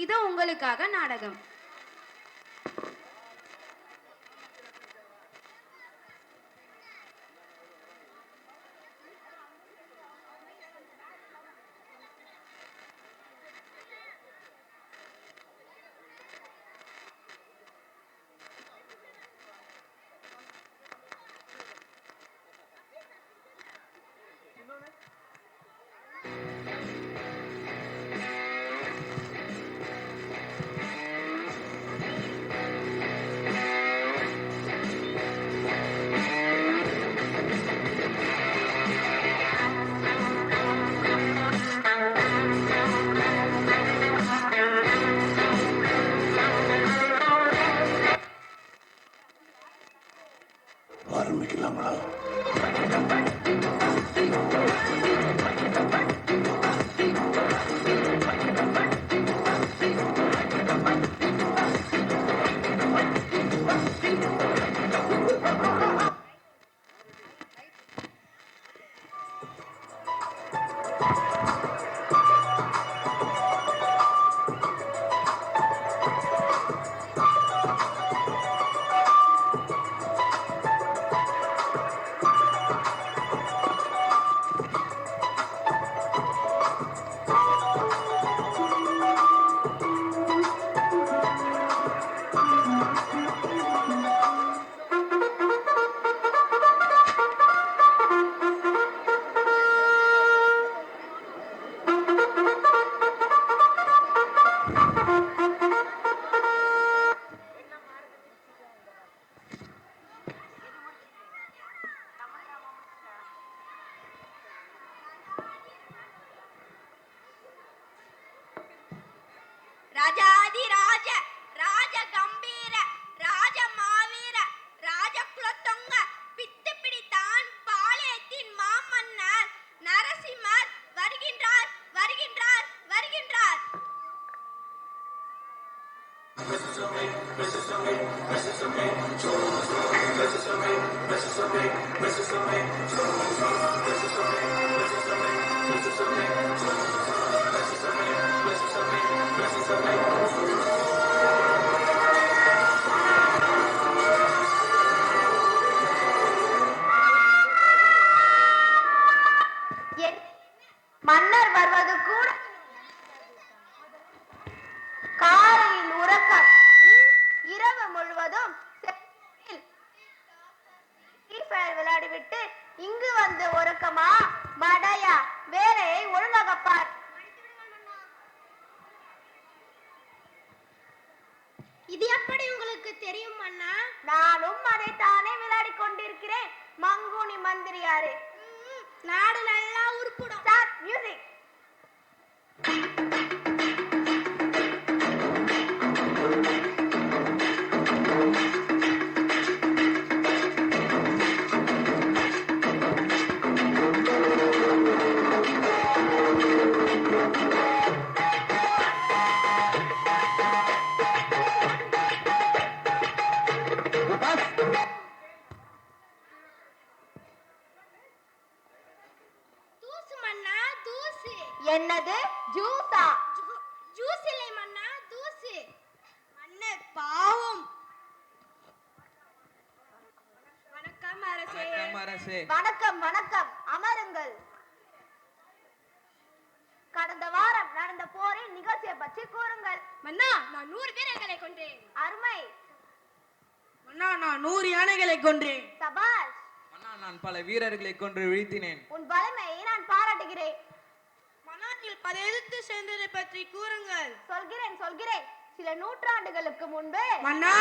இது உங்களுக்காக நாடகம். ஆரம்பிக்கலாங்களா? ராஜாதி ராஜ ராஜ கம்பீர ராஜ மாவீர ராஜ குலத்தொங்க பித்து பிடித்தான் பாளையத்தின் மாமன்னர் நரசிம்மர் வருகின்றார் வருகின்றார் வருகின்றார். மன்னர் வருவது கூட காலையில் உறக்கம், இரவு முழுவதும் விளையாடிவிட்டு இங்கு வந்து உறக்கமா? மடையா, வேலையை ஒழுங்காக பார். இது எப்படி உங்களுக்கு தெரியும் அண்ணா? நானும் அதைத்தானே விளையாடி கொண்டிருக்கிறேன். மங்குனி மந்திரியாரே, நாடு நல்லா உருப்படும். மியூசிக். என்னது ஜூஸா? ஜூஸ் இல்லை மன்னா, தூசு. மன்னர் பாவம். வணக்கம் அரசே. வணக்கம் அரசே. வணக்கம் வணக்கம், அமருங்கள். கடந்த வாரம் நடந்த போரின் நிகழ்ச்சியை பற்றி கூறுங்கள். மன்னா, நான் 100 வீரர்களை கொன்றேன். அருமை. மன்னா, நான் 100 யானைகளை கொன்றேன். சபாஷ். மன்னா, நான் பல வீரர்களை கொன்று வீழ்த்தினேன். உன் வலிமையை நான் பாராட்டுகிறேன். மன்னாட்டில் பல எதிர்த்து சென்றதை பற்றி கூறுங்கள். சொல்கிறேன் சொல்கிறேன். சில நூற்றாண்டுகளுக்கு முன்பு, மன்னா,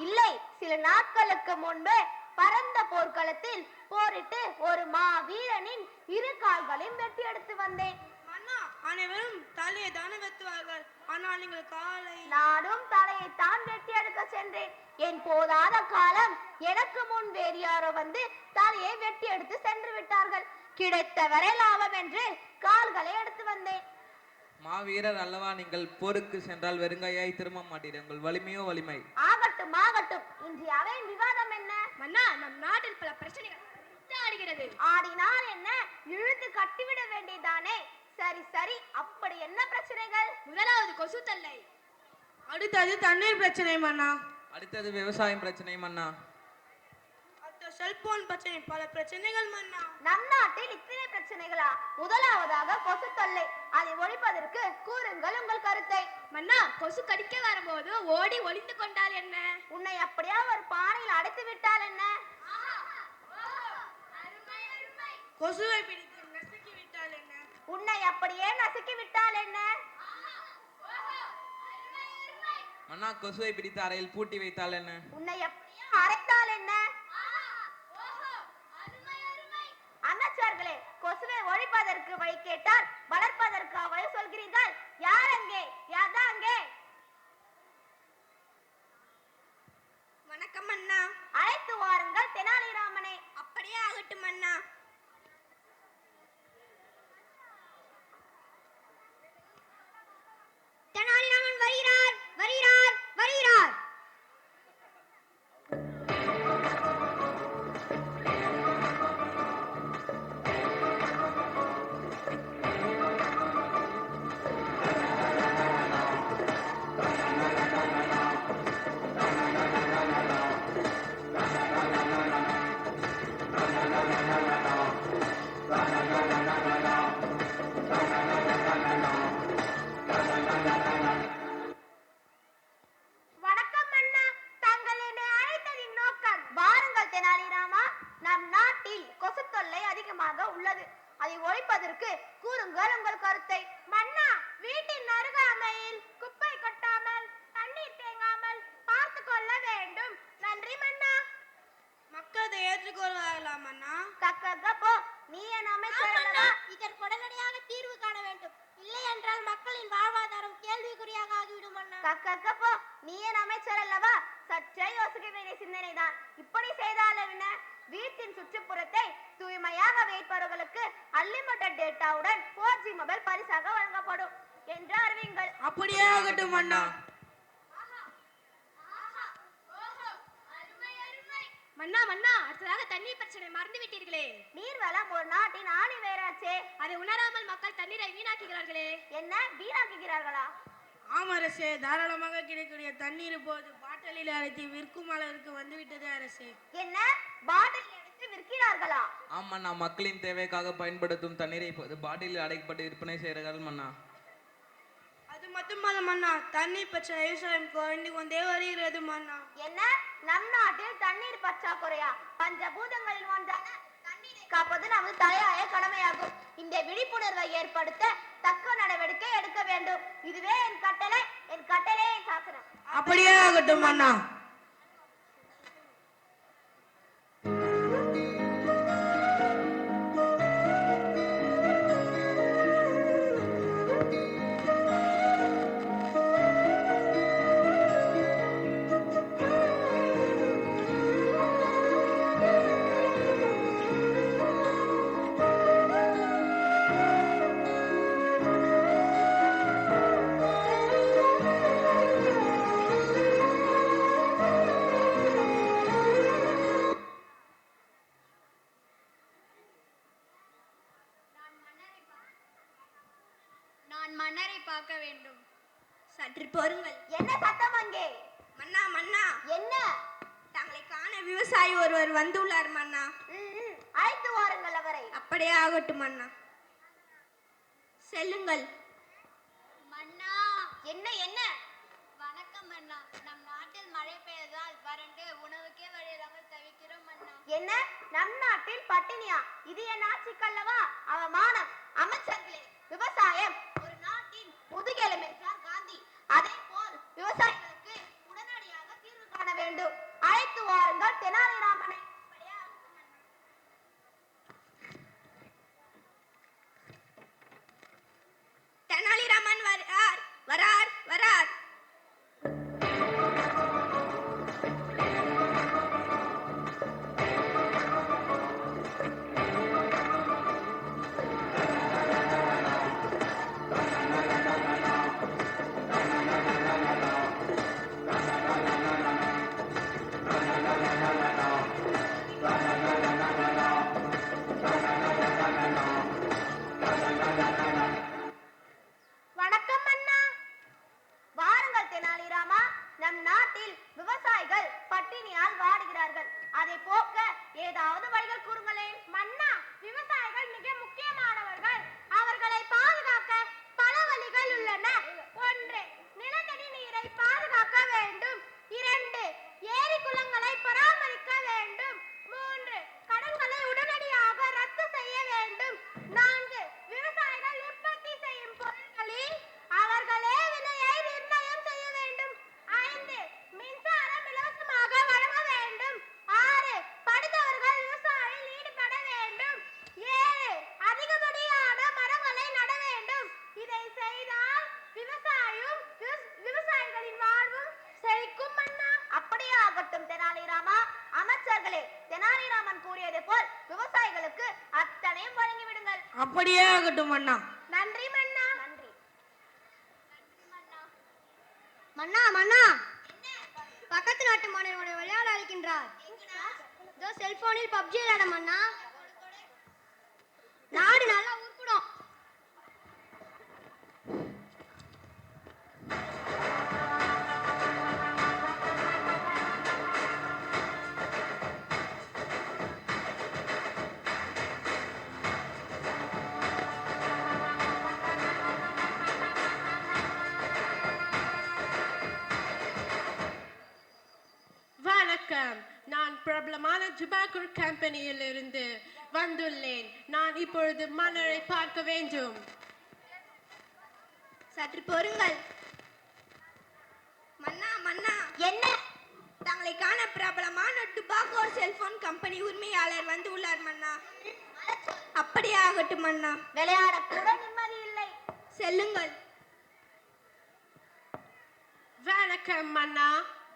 இல்லை, சில நாட்களுக்கு முன்பு பரந்த போர்க்களத்தில் போரிட்டு ஒரு மாவீரனின் 2 கால்களையும் வெட்டி எடுத்து வந்தேன். மன்னா, அனைவரும் தலையை தானே வெட்டுவார்கள், ஆனால் நீங்கள் காலை. நானும் தலையை தான் வெட்டி எடுக்க சென்றேன். என் போதாத காலம் எனக்கு முன் வேறு யாரோ வந்து தலையை வெட்டி எடுத்து சென்று விட்டார்கள். கிடைத்த வரை லாபம் என்று கால்களை எடுத்து வந்தேன். மாவீரர் அல்லவா நீங்கள்? போருக்கு சென்றால் வெறுங்கையாய் திரும்ப மாட்டீர்கள். உங்கள் வலிமையோ வலிமை. ஆகட்டும் ஆகட்டும். இன்று அவையின் விவாதம் என்ன? மன்னா, நம் நாட்டில் பல பிரச்சனைகள் ஆடுகிறது. ஆடினால் என்ன, இழுத்து கட்டிவிட வேண்டியதானே. சரி சரி, அப்படி என்ன பிரச்சனைகள்? முதலாவது கொசு தொல்லை. அடுத்தது தண்ணீர் பிரச்சனை மன்னா. அடுத்தது விவசாயம் பிரச்சனை மன்னா. அடுத்த செல்போன் பிரச்சனை, பல பிரச்சனைகள் மன்னா. நம் நாட்டில் இத்தனை பிரச்சனைகளா? முதலாவதாக கொசு தொல்லை, அதை ஒழிப்பதற்கு கூறுங்கள் உங்கள் கருத்தை. மன்னா, கொசு கடிக்க வரும்போது ஓடி ஒளிந்து கொண்டால் என்ன? உன்னை அப்படியே ஒரு பானையில் அடைத்து விட்டால் என்ன? கொசுவை பிடித்து நசுக்கி விட்டால் என்ன? உன்னை அப்படியே நசுக்கி விட்டால் என்ன? மன்னா, கொசுவை பிடித்து அறையில் பூட்டி வைத்தால் என்ன? உன்னை அப்படியே அரைத்தால் என்ன? அமைச்சர்களே, கொசுவை ஒழிப்பதற்கு வழி கேட்டால் வளர்ப்பதற்கு வழி சொல்கிறீர்கள். யார் அங்கே? யார்தான் அங்கே? வணக்கம் மன்னா. அழைத்து வாருங்கள் தெனாலிராமனை. அப்படியே ஆகட்டும் மன்னா. தெனாலிராமன் வருகிறார், வருகிறார், வருகிறார். வணக்கம் அண்ணா, தாங்கள் என்னை அழைத்ததின் நோக்கம்? வாருங்கள் தெனாலிராமா, நம் நாட்டில் கொசு தொல்லை அதிகமாக உள்ளது, அதை ஒழிப்பதற்கு கூறுங்கள் உங்கள் கருத்தை. மன்னா, வீட்டின் அருகாமையில் குப்பை கொட்டாமல் தண்ணீர் தேங்காமல் பார்த்து கொள்ள வேண்டும். நன்றி மன்னா. மக்கள் அதை ஏற்றுக்கொள்வார்களா மன்னா? கக்கக்கப்போ, நீ என் அமைச்சர். இதற்கு உடனடியாக தீர்வு காண வேண்டும். இல்லை என்றால் மக்களின் வாழ்வாதாரம் கேள்விக்குறியாக ஆகிவிடும் மன்னா. கக்கக்கப்போ, நீ என் அமைச்சர் அல்லவா? சற்றே யோசிக்க வேண்டிய சிந்தனைதான். இப்படி செய்தாலும் என்ன? வீட்டின் சுற்றுப்புறத்தை தூய்மையாக வைப்பவர்களுக்கு அன்லிமிட்டட் டேட்டாவுடன் 4G மொபைல் பரிசாக வழங்கப்படும் என்று அறிவிங்கள். அப்படியே ஆகட்டும் மன்னா. மன்னா, மன்னா, அடுத்ததாக தண்ணீர் பிரச்சனை மறந்து விட்டீர்களே. நீர்வளம் ஒரு நாட்டின் ஆணி வேராச்சே. அதை உணராமல் மக்கள் தண்ணீரை வீணாக்குகிறார்களே. என்ன வீணாக்குகிறார்களா? ஆம் அரசே, தாராளமாக கிடைக்கக்கூடிய தண்ணீர் இப்போது பாட்டிலில் அடைத்து விற்கும் அளவிற்கு வந்துவிட்டது அரசே. என்ன பாட்டில் எடுத்து விற்கிறார்களா? ஆம் மன்னா, மக்களின் தேவைக்காக பயன்படுத்தும் தண்ணீரை இப்போது பாட்டிலில் அடைக்கப்பட்டு விற்பனை செய்கிறார்கள் மன்னா. அது மட்டுமல்ல மன்னா, தண்ணீர் பிரச்சனை விவசாயம் குறைந்து கொண்டே வருகிறது மன்னா. என்ன நம் நாட்டில் தண்ணீர் பற்றாக்குறையா? பஞ்சபூதங்களில் ஒன்றான தண்ணீரை காப்பது நமது தலையாய கடமையாகும். இந்த விழிப்புணர்வை ஏற்படுத்த தக்க நடவடிக்கை எடுக்க வேண்டும். இதுவே என் கட்டளை, என் கட்டளை என் சாசனம். அப்படியே ஆகட்டும் மன்னா. நான் மன்னரை பார்க்க வேண்டும். சற்று பொறுங்கள். என்ன சத்தம் அங்கே? மன்னா, மன்னா, என்ன? தங்களை காண விவசாயி ஒருவர் வந்துள்ளார் மன்னா. அழைத்து வாருங்கள் அவரை. அப்படியே ஆகட்டும் மன்னா. செல்லுங்கள். மன்னா, என்ன என்ன? வணக்கம் மன்னா. நம் நாட்டில் மழை பெய்ததால் வறண்டு உணவுக்கே வழி இல்லாமல் தவிக்கிறோம் மன்னா. என்ன நம் நாட்டில் பட்டினியா? இது என் ஆட்சிக்கல்லவா? அவமானம். அமைச்சர்களே, விவசாயம் ஒரு நாட்டின் முதுகெலும்பு என்றார் காந்தி. அதே போல் விவசாயிகளுக்கு உடனடியாக தீர்வு காண வேண்டும். அழைத்து வாருங்கள் தெனாலிராமனை. தெனாலிராமன் வரார், வரார், வரார். தெனாலிராமா, நம் நாட்டில் விவசாயிகள் பட்டினியால் வாடுகிறார்கள். அதை போக்க ஏதாவது வழிகள் கூறுங்களேன். மன்னா, விவசாயிகள் மிக முக்கியமானவர்கள். அவர்களை பாதுகாக்க பல வழிகள் உள்ளன. 1. நிலத்தடி நீரை பாதுகாக்க வேண்டும். 2. ஏரி குளங்களை பராமரிக்க வேண்டும். 3. கடன்களை உடனடியாக ரத்து செய்ய வேண்டும். 4. விவசாயிகள் உற்பத்தி செய்யும் பொருட்களில் அவர்களே விலையை நிர்ணயம் செய்ய வேண்டும். 5. மின்சாரம் இலவசமாக வழங்க வேண்டும். 6. படித்தவர்கள் விவசாயியில் ஈடுபட வேண்டும். 7. அதிகப்படியான மரங்களை நட வேண்டும். இதை செய்தால் விவசாயிகளின் வாழ்வும் செழிக்கும். மன்னா, அப்படியே ஆகட்டும் தெனாலிராமா. அமைச்சர்களே, தெனாலிராமன் கூறியது போல் விவசாயிகளுக்கு அத்தனையும் வழங்கிவிடுங்கள். அப்படியே ஆகட்டும் மன்னா. நன்றி மன்னா. நன்றி மன்னா மன்னா, பக்கத்து நாட்டு மாணவனை விளையாட அழைக்கின்றார். இதோ செல்போனில் பப்ஜி விளையாட மன்னா. நாடு நல்லா உருப்பிடும். வணக்கம், நான் பிரபலமான ஜுபாக்கூர் கம்பெனியில் இருந்து வந்துள்ளேன். நான் இப்பொழுது மன்னரை பார்க்க வேண்டும். சற்று பொறுங்கள். மன்னா மன்னா, என்ன? தங்களை காண பிரபலமான டுபாகோர் செல்போன் கம்பெனி உரிமையாளர் வந்து உள்ளார் மன்னா. அப்படியே ஆகட்டும் மன்னா. விளையாட கூட நிம்மதி இல்லை. செல்லுங்கள். வணக்கம் மன்னா.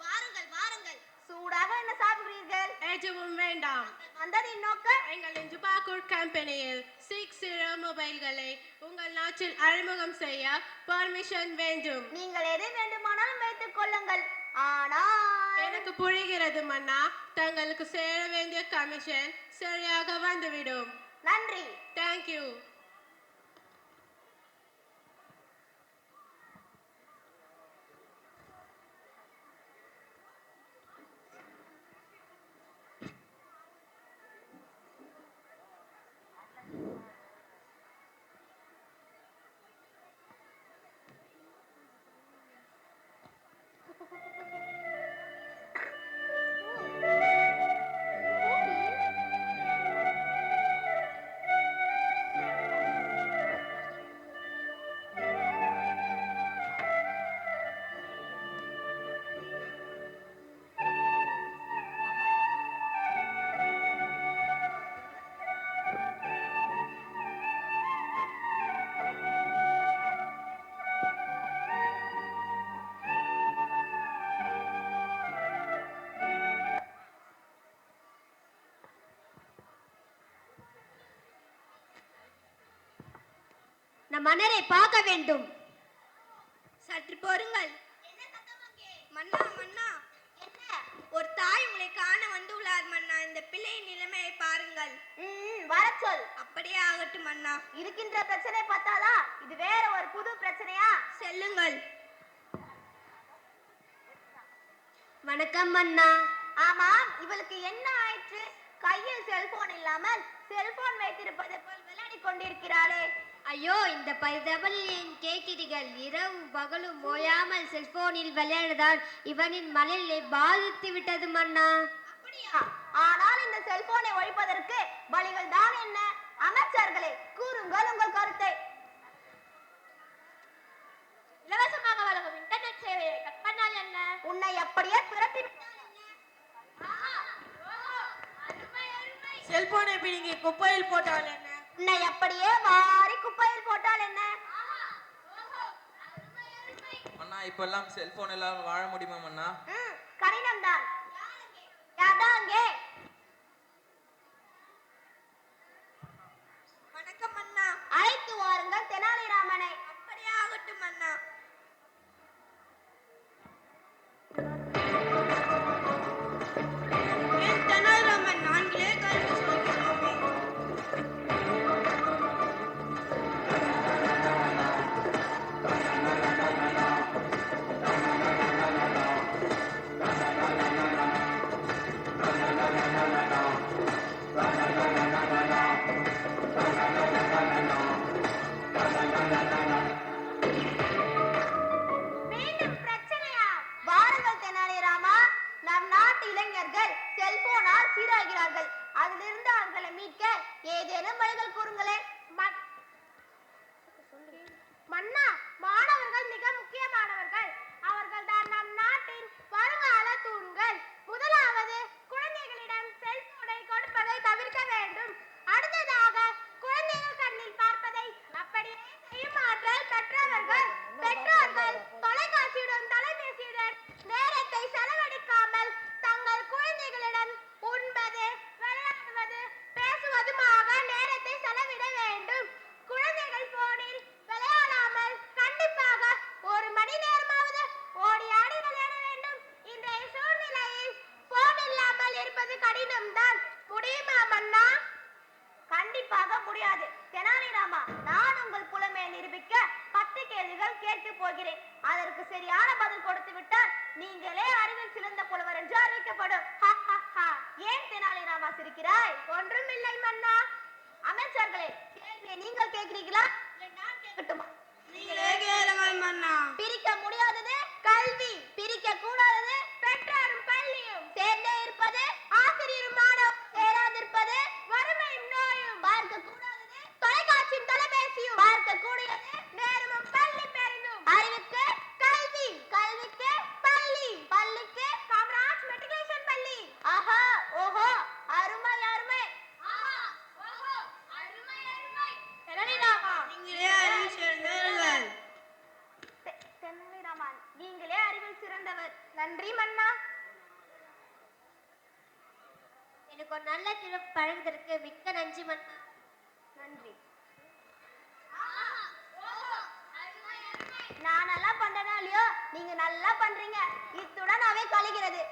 வாருங்கள் வாருங்கள். சூடாக என்ன சாப்பிடுறீர்கள்? எதுவும் வேண்டாம். வந்ததின் நோக்கம் எங்களின் ஜுபாக்கூர் கம்பெனியில் 60 மொபைல்களை உங்கள் நாட்டில் அறிமுகம் செய்ய பர்மிஷன் வேண்டும். நீங்கள் எதை வேண்டுமானாலும் வைத்துக் கொள்ளுங்கள். ஆனால் எனக்கு புரிகிறது மன்னா. தங்களுக்கு சேர வேண்டிய கமிஷன் சரியாக வந்துவிடும். நன்றி. தேங்க்யூ. நம் மன்னரை பார்க்க வேண்டும். சற்று பொறுங்கள். மன்னா மன்னா, ஒரு தாய் உங்களை காண வந்துள்ளார் மன்னா. இந்த பிள்ளையின் நிலைமையை பாருங்கள். வர சொல். அப்படியே ஆகட்டும் மன்னா. இருக்கின்ற பிரச்சனை பார்த்தாதா இது வேற ஒரு புது பிரச்சனையா? செல்லுங்கள். வணக்கம் மன்னா. ஆமாம், இவளுக்கு என்ன ஆயிற்று? கையில் செல்போன் இல்லாமல் செல்போன் வைத்திருப்பதை போல் விளையாடி கொண்டிருக்கிறாளே. ஐயோ, இந்த பரிதபலின் கேட்கிறீர்கள். இரவு பகலும் ஓயாமல் செல்போனில் விளையாடுதால் இவனின் மனநிலை பாதித்து விட்டது மன்னா. அப்படியா? ஆனால் இந்த செல்போனை ஒழிப்பதற்கு வழிகள் தான் என்ன? அமைச்சர்களே, கூறுங்கள் உங்கள் கருத்தை. இலவசமாக வழங்கும் இன்டர்நெட் சேவையை கட் பண்ணால் என்ன? உன்னை அப்படியே துரத்தி செல்போனை பிடிங்கி குப்பையில் போட்டால் என்ன? உன்னை அப்படியே வாரி குப்பையில் போட்டால் என்ன? அண்ணா, இப்பெல்லாம் செல்போன் எல்லாம் வாழ முடியுமா அண்ணா? கடினம் தான். யாதாங்கே? வணக்கம் மன்னா. அழைத்து வாருங்கள் தெனாலிராமனை. அப்படியே ஆகட்டும் மன்னா. தெனாலிராமன் நான்கிலே கல்வி சொல்கிறோமே. சரியான பதில் கொடுத்து விட்டால் நீங்களே அறிவில் சிறந்த புலவர் என்று அறிவிக்கப்படும். ஏன் தெனாலிராமா சிரிக்கிறாய்? ஒன்றுமில்லை மன்னா. அமைச்சர்களே, கேள்வியை நீங்கள் கேட்கிறீர்களா இல்லை நான் கேட்கட்டுமா? நீங்களே கேளுங்கள் மன்னா. பிரிக்க முடியாதது கல்வி, பிரிக்க கூடாதது பெற்றாரும் பள்ளியும், சேர்ந்தே இருப்பது ஆசிரியரும் மாணவம், சேராதிருப்பது வறுமையும் நோயும், பார்க்க கூடாதது தொலைக்காட்சியும் தொலைபேசியும், பார்க்க கூடியது நேரமும் பள்ளி பேருந்தும். அறிவுக்கு கல்வி, கல்விக்கு பள்ளி, பள்ளிக்கு காமராஜ் மெட்ரிகுலேஷன் பள்ளி. ஆஹா ஓஹோ, அருமை அருமை. தெனாலிராமா, நீங்களே அறிவில் சிறந்தவர்கள். தெனாலிராமா, நீங்களே அறிவில் சிறந்தவர். நன்றி மன்னா. எனக்கு ஒரு நல்ல சிறப்பு பழகுவதற்கு மிக்க நன்றி மன்னா. நன்றி. நான் நல்லா பண்றேனா இல்லையோ, நீங்க நல்லா பண்றீங்க. இத்துடன் அவை கழிகிறது.